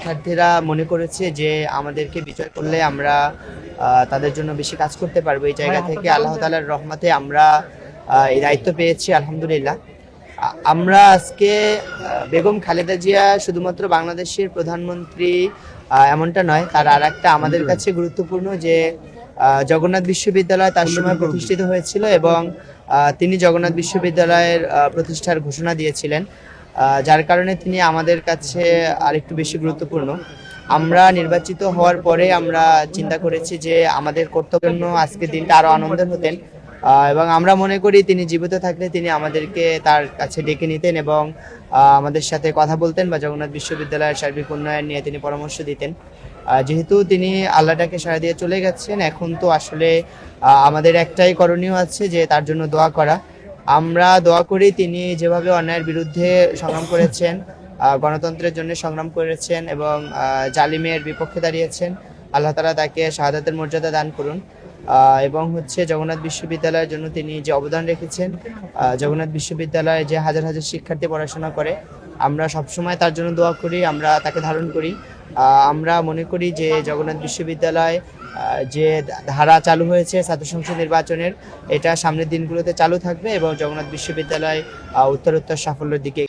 শিক্ষার্থীরা মনে করেছে যে আমাদেরকে বিজয় করলে আমরা তাদের জন্য বেশি কাজ করতে পারবো। এই জায়গা থেকে আল্লাহ তাআলার রহমতে আমরা এই দায়িত্ব পেয়েছি, আলহামদুলিল্লাহ। আমরা আজকে বেগম খালেদা জিয়া শুধুমাত্র বাংলাদেশের প্রধানমন্ত্রী এমনটা নয়, তার আর একটা আমাদের কাছে গুরুত্বপূর্ণ যে জগন্নাথ বিশ্ববিদ্যালয় তার সময় প্রতিষ্ঠিত হয়েছিল এবং তিনি জগন্নাথ বিশ্ববিদ্যালয়ের প্রতিষ্ঠার ঘোষণা দিয়েছিলেন, যার কারণে তিনি আমাদের কাছে আরেকটু বেশি গুরুত্বপূর্ণ। আমরা নির্বাচিত হওয়ার পরে আমরা চিন্তা করেছি যে আমাদের কর্তব্য আজকের দিনটা আরো আনন্দের হতেন, এবং আমরা মনে করি তিনি জীবিত থাকলে তিনি আমাদেরকে তার কাছে ডেকে নিতেন এবং আমাদের সাথে কথা বলতেন বা জগন্নাথ বিশ্ববিদ্যালয়ের সার্বিক উন্নয়ন নিয়ে তিনি পরামর্শ দিতেন। যেহেতু তিনি আল্লাহটাকে সাড়া দিয়ে চলে গেছেন, এখন তো আসলে আমাদের একটাই করণীয় আছে যে তার জন্য দোয়া করা। আমরা দোয়া করি তিনি যেভাবে অন্যায়ের বিরুদ্ধে সংগ্রাম করেছেন, গণতন্ত্রের জন্য সংগ্রাম করেছেন এবং জালিমের বিপক্ষে দাঁড়িয়েছেন, আল্লাহ তাআলা তাকে শাহাদাতের মর্যাদা দান করুন। এবং জগন্নাথ বিশ্ববিদ্যালয়ের জন্য তিনি যে অবদান রেখেছেন, জগন্নাথ বিশ্ববিদ্যালয়ে যে হাজার হাজার শিক্ষার্থী পড়াশোনা করে, আমরা সবসময় তার জন্য দোয়া করি, আমরা তাকে ধারণ করি। আমরা মনে করি যে জগন্নাথ বিশ্ববিদ্যালয় যে ধারা চালু হয়েছে ছাত্র সংসদ নির্বাচনের, এটা সামনের দিনগুলোতে চালু থাকবে এবং জগন্নাথ বিশ্ববিদ্যালয় উত্তরোত্তর সাফল্যের দিকে